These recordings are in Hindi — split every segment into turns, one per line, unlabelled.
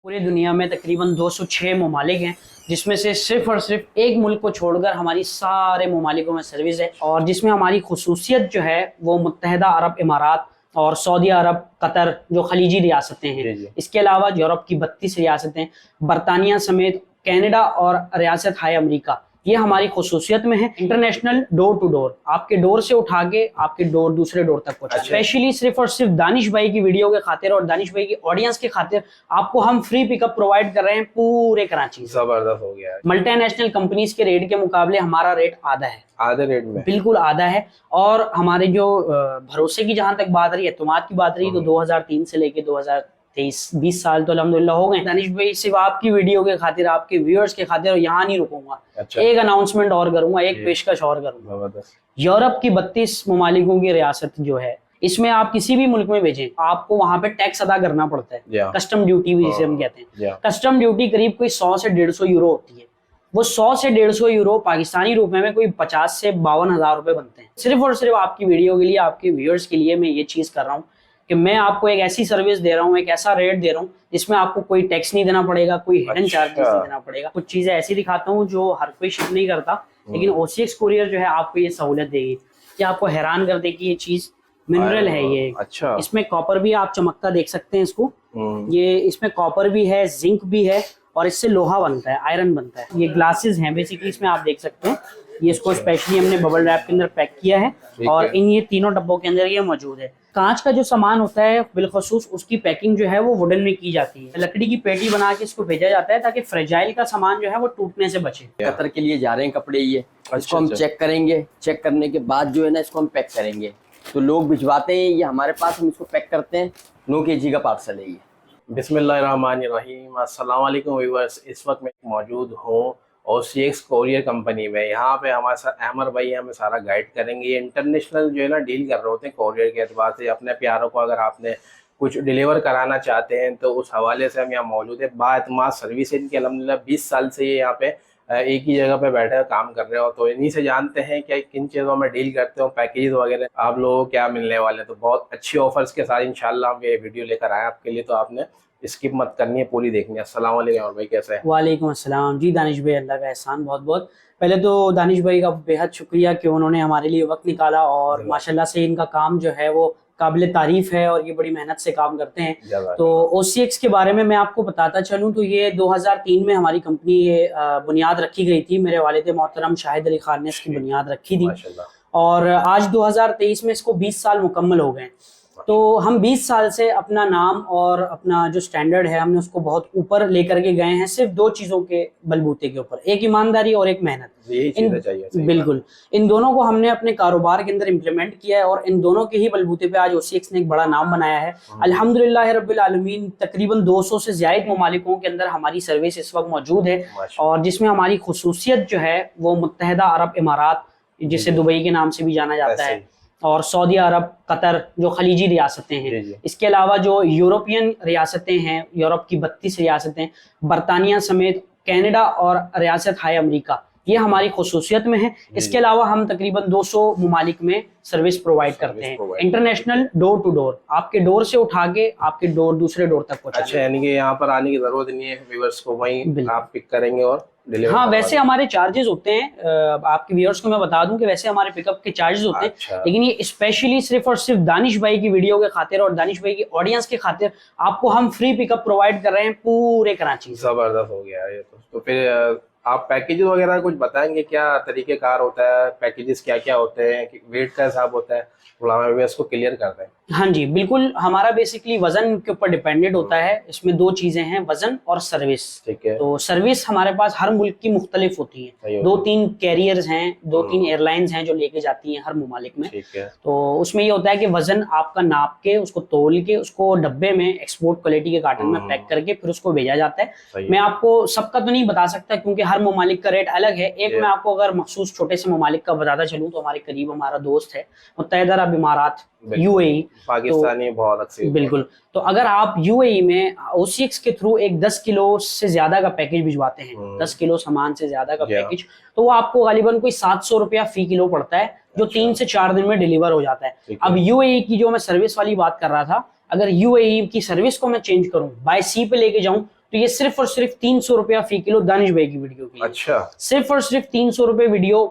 पूरी दुनिया में तकरीबन 206 ममालिक हैं, जिसमें से सिर्फ और सिर्फ एक मुल्क को छोड़कर हमारी सारे ममालिकों में सर्विस है। और जिसमें हमारी खुसूसियत जो है वो मुत्तहदा अरब इमारात और सऊदी अरब, कतर जो खलीजी रियासतें हैं, इसके अलावा यूरोप की 32 रियासतें, बरतानिया समेत कनाडा और रियासत हाय अमेरिका, ये हमारी खुसूसियत में है। इंटरनेशनल डोर टू डोर, आपके डोर से उठा के आपके डोर दूसरे डोर तक पहुंचा। स्पेशली सिर्फ और सिर्फ दानिश भाई की वीडियो के खातिर और दानिश भाई की ऑडियंस के खातिर आपको हम फ्री पिकअप प्रोवाइड कर रहे हैं पूरे कराची।
जबरदस्त हो गया है।
मल्टीनेशनल कंपनीज के रेट के मुकाबले हमारा रेट आधा है,
आधे रेट में,
बिल्कुल आधा है। और हमारे जो भरोसे की जहां तक बात रही, एतमाद की बात रही, तो 2003 से लेके 2023-20 साल तो अल्हम्दुलिल्लाह हो गए। दानिश भाई सिर्फ आपकी वीडियो के खातिर, आपके व्यूअर्स के खातिर यहाँ नहीं रुकूंगा।
अच्छा।
एक अनाउंसमेंट और करूंगा, एक पेशकश और करूंगा। यूरोप की 32 ममालिकों की रियासत जो है, इसमें आप किसी भी मुल्क में भेजें, आपको वहां पे टैक्स अदा करना पड़ता है। कस्टम ड्यूटी भी जिसे हम कहते हैं। कस्टम ड्यूटी करीब कोई 100 से 150 यूरो होती है। वो 100 से 150 यूरो पाकिस्तानी रुपए में कोई 50 से 52 हजार रुपए बनते हैं। सिर्फ और सिर्फ आपकी वीडियो के लिए, आपके व्यूअर्स के लिए मैं ये चीज कर रहा हूँ कि मैं आपको एक ऐसी सर्विस दे रहा हूँ, एक ऐसा रेट दे रहा हूँ जिसमें आपको कोई टैक्स नहीं देना पड़ेगा, कोई हिडन चार्जेस नहीं देना पड़ेगा। कुछ चीजें ऐसी दिखाता हूँ जो हर कोई शिप नहीं करता, लेकिन OCX कुरियर जो है आपको ये सहूलियत देगी कि आपको हैरान कर देगी। ये चीज मिनरल है ये।
अच्छा।
इसमें कॉपर भी आप चमकता देख सकते हैं इसको। ये इसमें कॉपर भी है, जिंक भी है, और इससे लोहा बनता है, आयरन बनता है। ये ग्लासेस हैं बेसिकली, इसमें आप देख सकते हैं। ये इसको स्पेशली हमने बबल रैप के अंदर पैक किया है और इन ये तीनों डब्बों के अंदर ये मौजूद है। कांच का जो सामान होता है बिलखसूस उसकी पैकिंग जो है वो वुडन में की जाती है। लकड़ी की पेटी बना के इसको भेजा जाता है ताकि फ्रेजाइल का सामान जो है वो टूटने से बचे।
कतर के लिए जा रहे हैं कपड़े, ये इसको हम चेक करेंगे। चेक करने के बाद जो है ना इसको हम पैक करेंगे। तो लोग भिजवाते हैं ये हमारे पास, हम इसको पैक करते हैं। 9 kg का पार्सल है ये।
बिस्मिल्लाहिर्रहमानिर्रहीम। अस्सलाम वालेकुम व्यूअर्स। इस वक्त मैं मौजूद हूँ OCX कोरियर कंपनी में। यहाँ पे हमारे साथ अहमर भाई हमें सारा गाइड करेंगे। ये इंटरनेशनल जो है ना डील कर रहे होते हैं कोरियर के एतबार से। अपने प्यारों को अगर आपने कुछ डिलीवर कराना चाहते हैं तो उस हवाले से हम यहाँ मौजूद है। बाएतमाद सर्विस है इनकी, अल्हम्दुलिल्लाह 20 साल से ये यहाँ पे एक ही जगह पे बैठे काम कर रहे हो। तो इन्हीं से जानते हैं कि किन चीज़ों में डील करते हो, पैकेज वगैरह आप लोगों को क्या मिलने वाले। तो बहुत अच्छी ऑफर्स के साथ इंशाल्लाह हम ये वीडियो लेकर आए आपके लिए, तो आपने स्किप मत करनी है, पूरी देखनी है। अस्सलाम वालेकुम और भाई, कैसे हैं?
वालेकुम अस्सलाम जी दानिश भाई, अल्लाह का एहसान बहुत बहुत। पहले तो दानिश भाई का बेहद शुक्रिया कि उन्होंने हमारे लिए वक्त निकाला और माशाल्लाह से इनका काम जो है वो काबिल तारीफ है और ये बड़ी मेहनत से काम करते हैं। तो OCX के बारे में मैं आपको बताता चलूँ तो ये 2003 में हमारी कंपनी ये बुनियाद रखी गई थी। मेरे वालिद मोहतरम शाहिद अली खान ने इसकी बुनियाद रखी थी और आज 2023 में इसको 20 साल मुकम्मल हो गए। तो हम 20 साल से अपना नाम और अपना जो स्टैंडर्ड है हमने उसको बहुत ऊपर लेकर के गए हैं, सिर्फ 2 चीज़ों के बलबूते के ऊपर, एक ईमानदारी और एक मेहनत। बिल्कुल इन दोनों को हमने अपने कारोबार के अंदर इम्प्लीमेंट किया है और इन दोनों के ही बलबूते पे आज OCX ने एक बड़ा नाम बनाया है। अल्हम्दुलिल्लाह रब्बिल आलमीन। तकरीबन 200 से ज़्यादा ममालिकों के अंदर हमारी सर्विस इस वक्त मौजूद है और जिसमें हमारी खुसूसियत जो है वो मुत्तहदा अरब इमारात, जिसे दुबई के नाम से भी जाना जाता है, और सऊदी अरब, कतर जो खलीजी रियासतें हैं, इसके अलावा जो यूरोपियन रियासतें हैं, यूरोप की 32 रियासतें, बरतानिया समेत कनाडा और रियासत हाय अमेरिका, ये हमारी खुसूसियत में है। इसके अलावा हम तकरीबन 200 ममालिक में सर्विस प्रोवाइड करते हैं। इंटरनेशनल डोर टू डोर, आपके डोर से उठा के आपके डोर दूसरे डोर तक पहुंचा।
अच्छा, यानी कि यहाँ पर आने की जरूरत नहीं है, व्यूअर्स को वहीं आप पिक करेंगे और डिलीवर।
हाँ, वैसे हमारे चार्जेस होते हैं, आपके व्यूअर्स को मैं बता दूं कि वैसे हमारे पिकअप के चार्जेस होते हैं, लेकिन ये स्पेशली सिर्फ और सिर्फ दानिश भाई की वीडियो के खातिर और दानिश भाई की ऑडियंस के खातिर आपको हम फ्री पिकअप प्रोवाइड कर रहे हैं पूरे कराची।
जबरदस्त हो गया ये तो फिर आप पैकेजेस वगैरह कुछ बताएंगे, क्या तरीकेकार होता है, पैकेजेस क्या क्या होते हैं, वेट का हिसाब होता है, थोड़ा हमें इसको क्लियर कर दें।
हाँ जी बिल्कुल। हमारा बेसिकली वजन के ऊपर डिपेंडेंट होता है। इसमें 2 चीजें हैं, वजन और सर्विस। ठीक है। तो सर्विस हमारे पास हर मुल्क की मुख्तलिफ होती है। 2-3 कैरियर्स हैं, 2-3 एयरलाइंस हैं जो लेके जाती हैं हर ममालिक में। ठीक है। तो उसमें ये होता है कि वजन आपका नाप के, उसको तोल के, उसको डब्बे में एक्सपोर्ट क्वालिटी के कार्टन में पैक करके फिर उसको भेजा जाता है। मैं आपको सबका तो नहीं बता सकता क्योंकि हर ममालिक का रेट अलग है। एक मैं आपको अगर मखसूस छोटे से ममालिक का बताता चलूँ तो हमारे करीब हमारा दोस्त है मुत्तहदा अरब इमारात, UAE,
पाकिस्तानी बहुत अच्छी।
बिल्कुल। तो अगर आप UAE में OCX के थ्रू एक 10 किलो से ज्यादा का पैकेज भिजवाते हैं, 10 किलो सामान से ज्यादा का पैकेज, तो वो आपको गालिबन कोई 700 रुपया फी किलो पड़ता है, जो 3 से 4 दिन में डिलीवर हो जाता है। अब UAE की जो मैं सर्विस वाली बात कर रहा था, अगर UAE की सर्विस को मैं चेंज करूं, बाय सी पे लेके जाऊं, तो ये सिर्फ और सिर्फ 300 रुपया फी किलो दानिश भाई की वीडियो के लिए।
अच्छा,
सिर्फ और सिर्फ 300 रुपए वीडियो,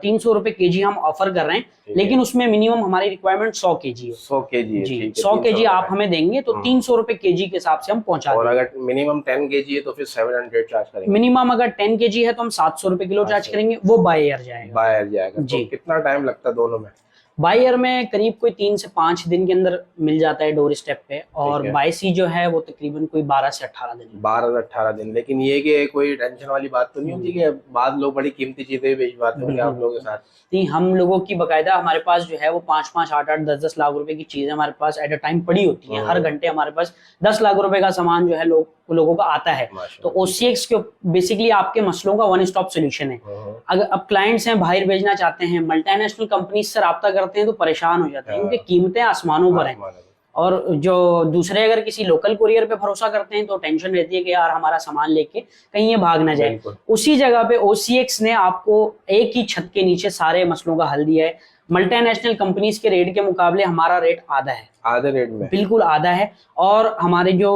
300 रुपए केजी हम ऑफर कर रहे हैं, लेकिन उसमें मिनिमम हमारी रिक्वायरमेंट 100 केजी है।
100 केजी
जी, 100 केजी आप हमें देंगे तो 300 रुपए केजी के हिसाब से हम पहुंचा
और
देंगे।
अगर मिनिमम 10 केजी है तो फिर 700 चार्ज करेंगे।
मिनिमम अगर 10 केजी है तो हम 700 रुपए किलो चार्ज करेंगे, वो बाय एयर जाएगा।
बाहर जाएगा
जी।
तो कितना टाइम लगता है दोनों में?
बाय एयर में करीब कोई 3 से 5 दिन के अंदर मिल जाता है डोर स्टेप पे, और
है।
बाय सी जो है वो तकरीबन कोई 12 से 18 दिन।
12 से 18 दिन। लेकिन ये कि कोई टेंशन वाली बात तो नहीं होती कि बाद लोग बड़ी कीमती चीजें भिजवाते होंगे आप लोगों के साथ?
नहीं, हम लोगों की बकायदा हमारे पास जो है वो 5-5, 8-8, 10-10 लाख रुपए की चीजें हमारे पास एट अ टाइम पड़ी होती हैं। हर घंटे हमारे पास 10 लाख रुपए का सामान जो है लोगों का आता है। तो OCX के बेसिकली आपके मसलों का वन स्टॉप सोल्यूशन है। अगर अब क्लाइंट्स हैं, बाहर भेजना चाहते हैं, मल्टीनेशनल कंपनी से रब्ता करते हैं तो परेशान हो जाते हैं, क्योंकि कीमतें आसमानों पर हैं। और जो दूसरे अगर किसी लोकल कुरियर पे भरोसा करते हैं तो टेंशन रहती है कि यार हमारा सामान लेके कहीं ये भाग ना जाए। उसी जगह पे OCX ने आपको एक ही छत के नीचे सारे मसलों का हल दिया है। मल्टीनेशनल कंपनीज के रेट के मुकाबले हमारा रेट आधा है,
आधे रेट में,
बिल्कुल आधा है। और हमारे जो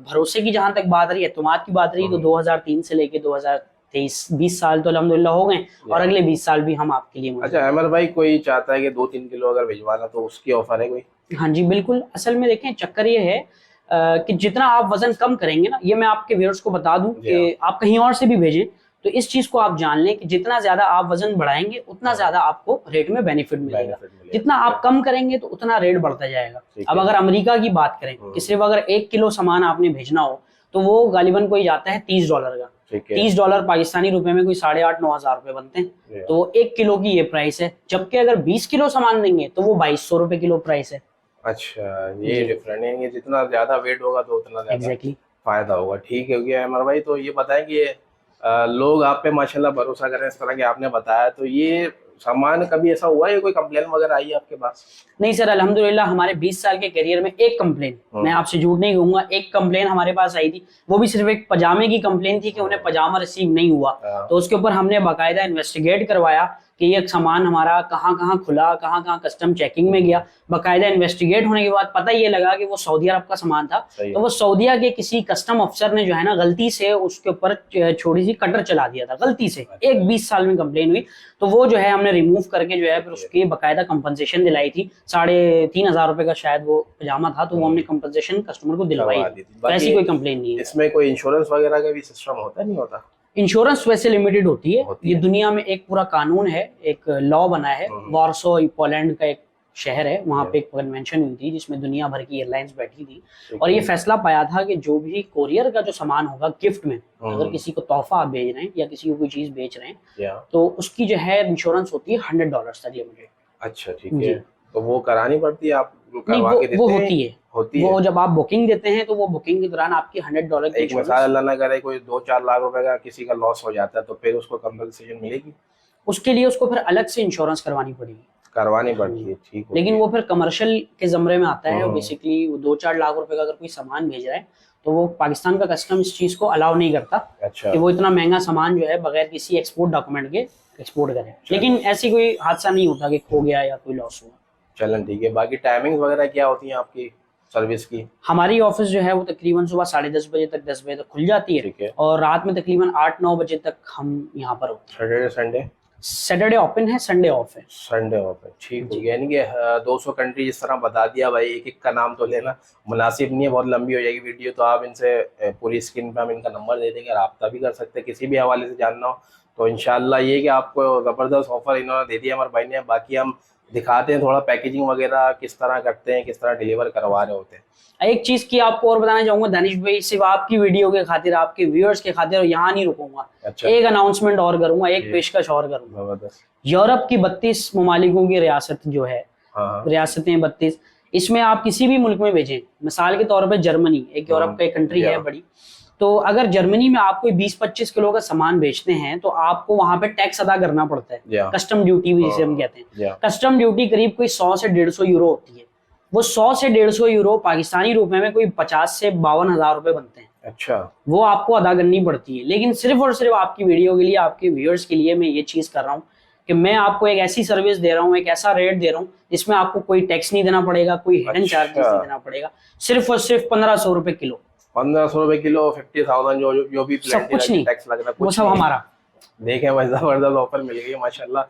भरोसे की जहां तक बात रही, एतमाद की बात रही, तो 2003 से लेके 2023 20 साल तो अल्हम्दुलिल्लाह हो गए, और अगले 20 साल भी हम आपके लिए।
अच्छा अमर भाई, कोई चाहता है कि 2-3 किलो अगर भिजवाना तो उसकी ऑफर है कोई?
हाँ जी बिल्कुल। असल में देखें, चक्कर ये है कि जितना आप वजन कम करेंगे ना, ये मैं आपके व्यूअर्स को बता दूं कि आप कहीं और से भी भेजें तो इस चीज को आप जान लें कि जितना ज्यादा आप वजन बढ़ाएंगे उतना ज्यादा आपको रेट में बेनिफिट मिलेगा। जितना आप कम करेंगे तो उतना रेट बढ़ता जाएगा। अब अगर अमेरिका की बात करें कि सिर्फ अगर 1 किलो सामान आपने भेजना हो तो वो गालिबन कोई जाता है $30 का। $30 पाकिस्तानी रुपए में कोई 8,500-9 हज़ार रुपए बनते हैं। तो 1 किलो की ये प्राइस है, जबकि अगर 20 किलो सामान देंगे तो वो 2200 रुपए किलो प्राइस है।
अच्छा, ये डिफरेंट है, जितना ज्यादा वेट होगा तो उतना ज्यादा फायदा होगा। ठीक है गया अमर भाई। तो ये बताएं कि लोग आप पे माशाल्लाह भरोसा करें इस तरह के आपने बताया, तो ये सामान कभी ऐसा हुआ है कोई कंप्लेन वगैरह आई है आपके पास?
नहीं सर, अल्हम्दुलिल्लाह हमारे 20 साल के करियर में एक कंप्लेन, मैं आपसे झूठ नहीं कहूंगा, एक कंप्लेन हमारे पास आई थी। वो भी सिर्फ एक पजामे की कंप्लेन थी कि उन्हें पजामा रिसीव नहीं हुआ। तो उसके ऊपर हमने बाकायदा इन्वेस्टिगेट करवाया कि ये सामान हमारा कहाँ कहाँ खुला, कहाँ कहाँ कस्टम चेकिंग में गया। बाकायदा इन्वेस्टिगेट होने के बाद पता ये लगा कि वो सऊदी अरब का सामान था। तो वो सऊदीया के किसी कस्टम अफसर ने जो है ना गलती से उसके ऊपर छोटी सी कटर चला दिया था, गलती से। एक 20 साल में कंप्लेन हुई, तो वो जो है हमने रिमूव करके जो है फिर उसकी बाकायदा कंपनसेशन दिलाई थी। 3,500 रुपए का शायद वो पजामा था, तो वो हमने कंपनसेशन कस्टमर को दिलवाई। तो ऐसी कोई कंप्लेन नहीं है।
इसमें कोई इंश्योरेंस वगैरह का भी सिस्टम होता नहीं होता?
इंश्योरेंस वैसे लिमिटेड होती है। ये दुनिया में एक पूरा कानून है, एक लॉ बना है। वार्सो पोलैंड का एक शहर है, वहाँ पे एक कन्वेंशन हुई थी जिसमें दुनिया भर की एयरलाइंस बैठी थी, और ये फैसला पाया था कि जो भी कोरियर का जो सामान होगा गिफ्ट में, अगर किसी को तोहफा आप भेज रहे हैं या किसी को कोई चीज बेच रहे हैं, तो उसकी जो है इंश्योरेंस होती है $100 तक लिमिटेड।
अच्छा ठीक है, तो वो करानी पड़ती है? आप करवा के देते
वो
हैं?
होती है। वो जब आप बुकिंग देते हैं तो वो बुकिंग के दौरान आपकी $100 की
एक मिसाल अल्लाह ना करे कोई 2-4 लाख रुपए का किसी का लॉस हो जाता है, तो फिर उसको कंपनसेशन मिलेगी?
उसके लिए उसको फिर अलग से इंश्योरेंस करवानी पड़ेगी,
करवानी पड़ती है। ठीक है,
लेकिन वो फिर कमर्शियल के जमरे में आता है। बेसिकली 2-4 लाख रुपए का अगर कोई सामान भेज रहा है तो वो पाकिस्तान का कस्टम इस चीज को अलाउ नहीं करता।
अच्छा।
कि वो इतना महंगा सामान जो है बगैर किसी एक्सपोर्ट डॉक्यूमेंट के एक्सपोर्ट करे। लेकिन ऐसी कोई हादसा नहीं होता कि खो गया या कोई लॉस हुआ।
चलन ठीक है। बाकी टाइमिंग वगैरह क्या होती है आपकी सर्विस की?
हमारी ऑफिस जो है वो तकरीबन सुबह 10:30 बजे तक 10 बजे तक खुल जाती है, और रात में तकरीबन 8-9 बजे तक हम यहाँ पर होते हैं।
Saturday Sunday?
सैटरडे ओपन है, संडे ऑफ है।
संडे ऑफ है, ठीक हो गया। यानी कि 200 कंट्री जिस तरह बता दिया भाई, एक एक का नाम तो लेना मुनासिब नहीं है, बहुत लंबी हो जाएगी वीडियो। तो आप इनसे पूरी स्क्रीन पे हम इनका नंबर दे देंगे, रब्ता भी कर सकते हैं किसी भी हवाले से जानना हो तो। इंशाल्लाह ये कि आपको ज़बरदस्त ऑफर इन्होंने दे दिया हमारे भाई ने। बाकी हम दिखाते हैं थोड़ा पैकेजिंग वगैरह किस तरह करते हैं, किस तरह डिलीवर करवा रहे होते हैं।
एक चीज की आपको और बताना चाहूंगा दानिश भाई, सिर्फ आपकी वीडियो के खातिर, आपके व्यूअर्स के खातिर यहाँ नहीं रुकूंगा।
अच्छा।
एक अनाउंसमेंट और करूंगा, एक पेशकश और करूंगा। यूरोप की 32 ममालिकों की रियासत जो है, रियासतें 32, इसमें आप किसी भी मुल्क में भेजें, मिसाल के तौर पर जर्मनी एक यूरोप का एक कंट्री है बड़ी, तो अगर जर्मनी में आप कोई 20-25 किलो का सामान बेचते हैं तो आपको वहां पे टैक्स अदा करना पड़ता है। कस्टम ड्यूटी भी जिसे हम कहते हैं। कस्टम ड्यूटी करीब कोई 100 से 150 यूरो होती है। वो 100 से 150 यूरो पाकिस्तानी रुपए में कोई 50 से 52 हज़ार रुपए बनते हैं।
अच्छा।
वो आपको अदा करनी पड़ती है। लेकिन सिर्फ और सिर्फ आपकी वीडियो के लिए, आपके व्यूअर्स के लिए मैं ये चीज कर रहा हूँ कि मैं आपको एक ऐसी सर्विस दे रहा हूँ, एक ऐसा रेट दे रहा हूँ जिसमें आपको कोई टैक्स नहीं देना पड़ेगा, कोई हिडन चार्जेस नहीं देना पड़ेगा। सिर्फ और सिर्फ 1500 रुपए किलो।
1500 रुपए किलो, 50,000 जो भी
सब कुछ नहीं,
टैक्स लग रहा है,
वो
कुछ
सब
नहीं।
हमारा।
देखें भाई, जबरदस्त ऑफर मिल गई है माशाल्लाह।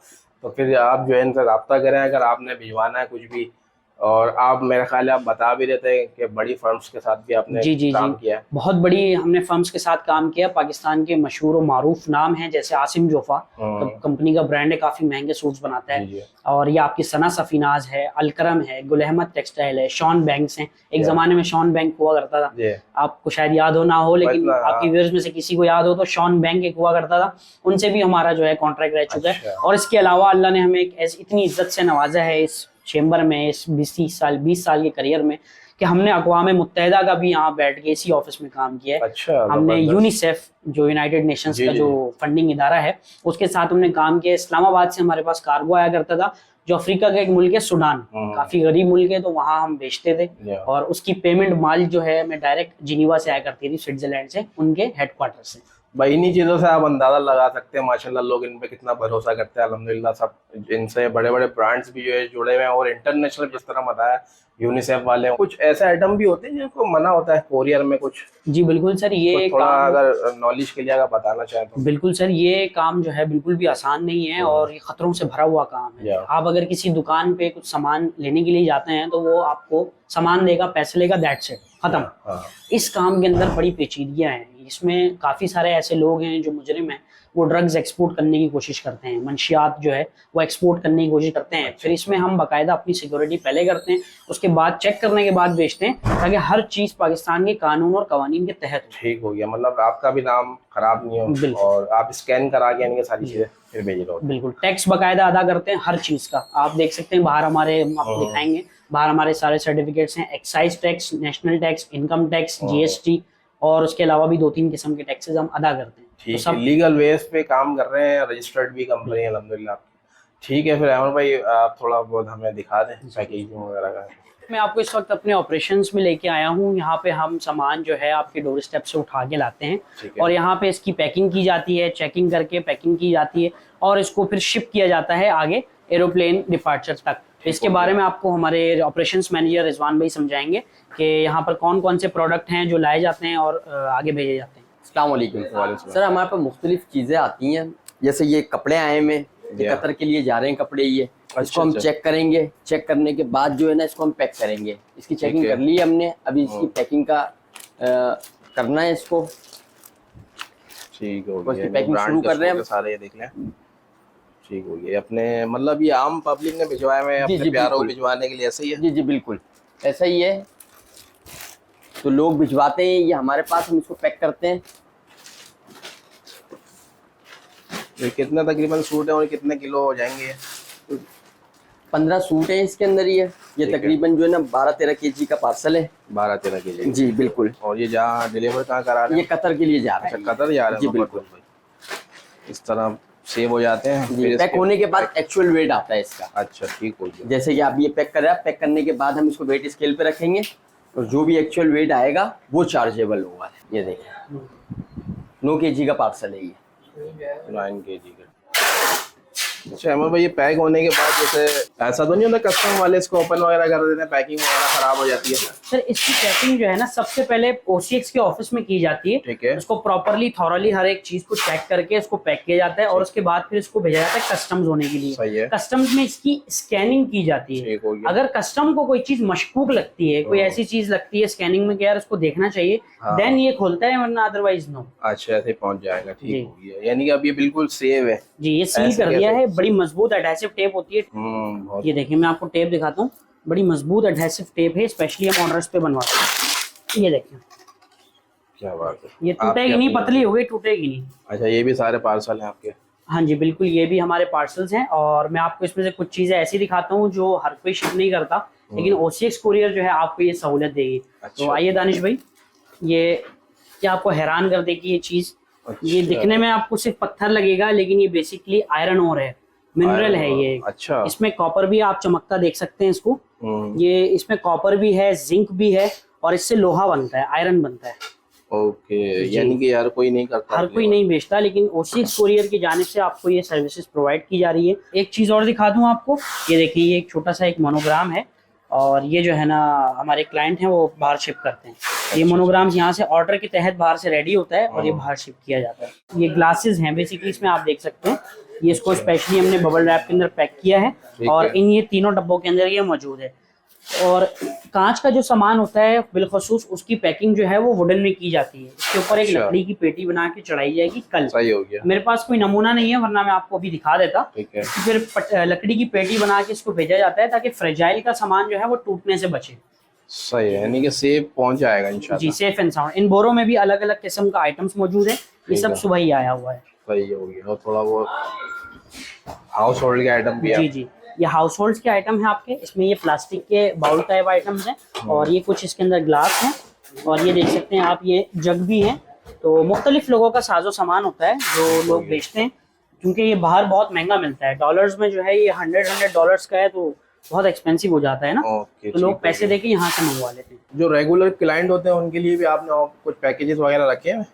तो फिर आप जो है इनसे रब्ता करें अगर आपने भिजवाना है कुछ भी। और आप, मेरा ख्याल है आप बता भी रहे थे कि बड़ी फर्म्स के साथ भी आपने
जी जी
काम
जी,
किया है।
बहुत बड़ी हमने फर्म्स के साथ काम किया। पाकिस्तान के मशहूर और मारूफ नाम है, जैसे आसिम जोफा कंपनी का ब्रांड है, काफी महंगे सूट्स बनाता
जी
है।
जी।
और ये आपकी सना सफीनाज है, अलकरम है, गुल अहमद टेक्सटाइल है, शॉन बैंक्स हैं। एक जमाने में शॉन बैंक हुआ करता था,
जी।
आपको शायद याद हो ना हो, लेकिन
मतलब, हाँ।
आपकी व्यूअर्स में से किसी को याद हो तो शॉन बैंक एक हुआ करता था, उनसे भी हमारा जो है कॉन्ट्रैक्ट रह चुका है।
अच्छा।
और इसके अलावा अल्लाह ने हमें इतनी इज्जत से नवाजा है इस चेम्बर में, इस 20 साल के करियर में, कि हमने अक़वाम मुत्तहिदा का भी यहाँ बैठ के इसी ऑफिस में काम किया है।
अच्छा,
हमने
जबरदस्त।
यूनिसेफ, जो यूनाइटेड नेशंस
जी
का
जी।
जो फंडिंग इदारा है, उसके साथ हमने काम किया। इस्लामाबाद से हमारे पास कार्गो आया करता था, जो अफ्रीका का एक मुल्क है सूडान, काफी गरीब मुल्क है, तो वहाँ हम बेचते थे। और उसकी पेमेंट माल जो है मैं डायरेक्ट जिनीवा से आया करती थी, स्विट्जरलैंड से, उनके हेडक्वार्टर से।
भाई इन्हीं चीज़ों से आप अंदाजा लगा सकते हैं माशाल्लाह लोग इन पे कितना भरोसा करते हैं। अल्हम्दुलिल्लाह सब इनसे बड़े बड़े ब्रांड्स भी जो है जुड़े हुए हैं। और इंटरनेशनल, जिस तरह बताया यूनिसेफ वाले, कुछ ऐसे आइटम भी होते हैं जिनको मना होता है कोरियर में कुछ।
जी बिल्कुल सर, ये
थोड़ा
काम,
अगर नॉलेज के लिए अगर बताना चाहें तो।
बिल्कुल सर, ये काम जो है बिल्कुल भी आसान नहीं है और ये खतरों से भरा हुआ काम है। आप अगर किसी दुकान पे कुछ सामान लेने के लिए जाते हैं तो वो आपको सामान देगा, पैसे लेगा, दैट्स इट, खत्म। इस काम के अंदर बड़ी पेचीदगियां हैं। इसमें काफी सारे ऐसे लोग हैं जो मुजरिम हैं, वो ड्रग्स एक्सपोर्ट करने की कोशिश करते हैं, मंशियात जो है वो एक्सपोर्ट करने की कोशिश करते हैं। फिर इसमें हम बाकायदा अपनी सिक्योरिटी पहले करते हैं, उसके बाद चेक करने के बाद बेचते हैं, ताकि हर चीज पाकिस्तान के कानून और कवानीन के तहत हो।
ठीक हो गया, मतलब आपका भी नाम खराब नहीं हो, और आप स्कैन करा के इनके सारी चीजें फिर भेज रहे हो।
बिल्कुल, टैक्स बाकायदा अदा करते हैं हर चीज का। आप देख सकते हैं बाहर हमारे, हम आपको दिखाएंगे, बाहर हमारे सारे सर्टिफिकेट्स हैं, excise tax, national tax, income tax, GST, और उसके अलावा भी 2-3 किस्म के टैक्सेस हम अदा करते हैं।
ठीक
तो सब
है, लीगल वेज पे काम कर रहे हैं, रजिस्टर्ड भी कंपनी है अल्हम्दुलिल्लाह। ठीक है, फिर अमर भाई आप थोड़ा बहुत हमें दिखा दें पैकेजिंग वगैरह का।
मैं आपको इस वक्त अपने ऑपरेशंस में लेके आया हूँ। यहाँ पे हम सामान जो है आपके डोर स्टेप से उठा के लाते हैं, और यहाँ पे इसकी पैकिंग की जाती है, चेकिंग करके पैकिंग की जाती है, और इसको फिर शिप किया जाता है आगे एरोप्लेन डिपार्चर तक। इसके बारे में आपको हमारे ऑपरेशंस मैनेजर रिजवान भाई समझाएंगे कि यहाँ पर कौन कौन से प्रोडक्ट हैं जो लाए जाते हैं और आगे भेजे जाते हैं।
अस्सलाम वालेकुम सर, हमारे पास मुख्तलिफ चीज़ें आती हैं, जैसे ये कपड़े आए हुए हैं, ये कतर के लिए जा रहे हैं कपड़े, ये इसको हम चेक करेंगे, चेक करने के बाद जो है ना इसको हम पैक करेंगे। इसकी चेकिंग कर ली हमने, अभी इसकी पैकिंग का करना है इसको।
ठीक हो
गया, पैकिंग शुरू कर रहे हैं
सारे, ये देख लें। ठीक हो गया, अपने मतलब ये आम पब्लिक ने भिजवाए हुए अपने प्यारों को भिजवाने के लिए, ऐसा ही है?
जी जी बिल्कुल ऐसा ही है। तो लोग भिजवाते हैं, ये हमारे पास, हम इसको पैक करते हैं।
ये कितना तकरीबन सूट है और कितने किलो हो जाएंगे?
15 सूट है इसके अंदर। ये तकरीबन जो है ना 12-13 केजी का पार्सल है।
12-13 केजी?
जी बिल्कुल।
और ये जहाँ डिलीवर कहाँ करा रहे हैं?
ये कतर के लिए जा रहा है।
कतर जा रहे हैं?
जी बिल्कुल।
इस तरह सेव हो जाते हैं।
जी, पैक होने के बाद एक्चुअल वेट आता है इसका।
अच्छा, ठीक हो गया।
जैसे कि आप ये पैक कर रहे हैं, पैक करने के बाद हम इसको वेट स्केल पे रखेंगे, और जो भी एक्चुअल वेट आएगा वो चार्जेबल होगा। ये देखिए 9 केजी का पार्सल है ये।
9 केजी का। अच्छा अमर भाई, ये पैक होने के बाद जैसे ऐसा तो नहीं होता कस्टम वाले इसको ओपन वगैरह कर देते हैं, पैकिंग वगैरह खराब हो जाती है?
सर इसकी पैकिंग जो है ना सबसे पहले OCX के ऑफिस में की जाती है।
ठीक है।
उसको प्रॉपरली थॉरली हर एक चीज को चेक करके इसको पैक किया जाता है, और उसके बाद फिर इसको भेजा जाता है कस्टम्स होने के लिए।
सही है।
कस्टम्स में इसकी स्कैनिंग की जाती है।
ठीक हो गया।
अगर कस्टम को कोई चीज मशकूक लगती है, कोई ऐसी चीज लगती है स्कैनिंग में कि यार इसको देखना चाहिए, देन ये खोलता है, वरना अदरवाइज नो।
अच्छा, ऐसे पहुंच जाएगा। ठीक हो गया, यानी कि अब ये बिल्कुल सेव है।
जी, ये सील कर दिया है। बड़ी मजबूत एडहेसिव टेप होती है। ये देखिए, मैं आपको टेप दिखाता हूँ, बड़ी मजबूत एडहेसिव टेप है, स्पेशली हम ऑर्डर्स पे बनवाते हैं। ये देखिए,
क्या बात है,
ये टूटेगी नहीं, पतली हो गई, टूटेगी नहीं।
अच्छा, ये भी सारे पार्सल हैं आपके?
हाँ जी बिल्कुल, ये भी हमारे पार्सल्स हैं, और मैं आपको इसमें से कुछ चीजें ऐसी दिखाता हूँ जो हर कोई शिप नहीं करता, लेकिन OCX कोरियर जो है आपको ये सहूलियत देगी।
अच्छा।
तो आइए दानिश भाई, ये आपको हैरान कर देगी ये चीज। ये दिखने में आपको सिर्फ पत्थर लगेगा, लेकिन ये बेसिकली आयरन ओर है, मिनरल है ये।
अच्छा।
इसमें कॉपर भी आप चमकता देख सकते हैं इसको। ये इसमें कॉपर भी है, जिंक भी है, और इससे लोहा बनता है, आयरन बनता है।
ओके, यानी कि यार कोई नहीं करता,
हर कोई नहीं बेचता, लेकिन OCX कोरियर की जानिब से आपको ये सर्विसेज प्रोवाइड की जा रही है। एक चीज और दिखा दूं आपको, ये देखिए, ये एक छोटा सा एक मोनोग्राम है, और ये जो है ना हमारे क्लाइंट हैं वो बाहर शिप करते हैं। ये मोनोग्राम्स यहाँ से ऑर्डर के तहत बाहर से रेडी होता है और ये बाहर शिप किया जाता है। ये ग्लासेस हैं बेसिकली, इसमें आप देख सकते हैं ये इसको स्पेशली हमने बबल रैप के अंदर पैक किया है और इन ये तीनों डब्बों के अंदर ये मौजूद है। और कांच का जो सामान होता है बिलखसूस उसकी पैकिंग जो है वो वुडन में की जाती है। इसके ऊपर एक लकड़ी की पेटी बना के चढ़ाई जाएगी कल।
सही हो गया।
मेरे पास कोई नमूना नहीं है वरना मैं आपको अभी दिखा देता।
ठीक है।
फिर लकड़ी की पेटी बना के इसको भेजा जाता है ताकि फ्रेजाइल का सामान जो है वो टूटने से बचे।
सही है, यानी कि सेफ पहुंच जाएगा इंशाल्लाह।
जी, सेफ एंड साउंड। इन बोरों में भी अलग अलग किस्म का आइटम्स मौजूद है, ये सब सुबह ही आया हुआ है।
सही हो गया। और थोड़ा वो हाउस होल्ड के आइटम भी है।
जी जी, ये हाउस होल्ड के आइटम है आपके। इसमें ये प्लास्टिक के बाउल टाइप आइटम्स हैं और ये कुछ इसके अंदर ग्लास हैं और ये देख सकते हैं आप ये जग भी हैं। तो मुख्तलिफ लोगों का साजो सामान होता है जो लोग बेचते हैं, क्योंकि ये बाहर बहुत महंगा मिलता है। डॉलर्स में जो है ये $100 का है तो बहुत एक्सपेंसिव हो जाता है ना। तो लोग पैसे देके यहाँ से मंगवा लेते हैं।
जो रेगुलर क्लाइंट होते हैं उनके लिए भी आपने कुछ पैकेजेस वगैरह रखे हैं?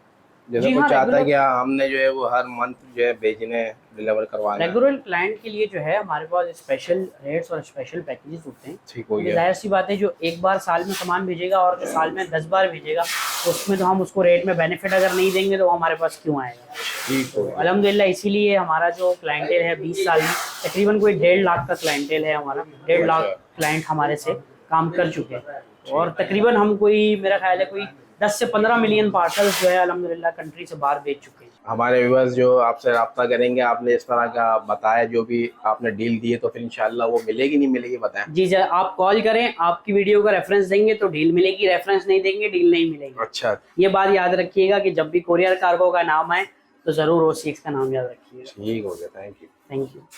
जैसे कुछ चाहता है कि हमने जो है वो हर मंथ जो है भेजने डिलीवर करवाना है।
रेगुलर क्लाइंट के लिए जो है हमारे पास स्पेशल रेट्स और स्पेशल पैकेजेस होते हैं।
ठीक हो गया।
जाहिर सी बात है जो एक बार साल में सामान भेजेगा और जो साल में 10 बार भेजेगा तो उसमें तो हम उसको रेट में बेनिफिट अगर नहीं देंगे तो वो हमारे पास क्यों आएगा।
ठीक हो गया।
अल्हम्दुलिल्लाह इसीलिए हमारा जो क्लाइंटेल है 20 साल में तकरीबन कोई 1.5 लाख का क्लाइंटेल है हमारा। 1.5 लाख क्लाइंट हमारे से काम कर चुके हैं और तकरीबन हम कोई मेरा ख्याल है कोई 10 से 15 मिलियन पार्सल्स जो है अल्हम्दुलिल्लाह कंट्री से बाहर भेज चुके हैं।
हमारे व्यूअर्स जो आपसे रब्ता करेंगे, आपने इस तरह का बताया जो भी आपने डील दी है, तो फिर इंशाल्लाह वो मिलेगी नहीं मिलेगी बताएं?
जी जी, आप कॉल करें, आपकी वीडियो का रेफरेंस देंगे तो डील मिलेगी, रेफरेंस नहीं देंगे डील नहीं मिलेगी।
अच्छा,
ये बात याद रखिएगा कि जब भी कोरियर कार्गो का नाम आए तो जरूर OCX का नाम याद रखिएगा।
ठीक हो गया। Thank you.
Thank you.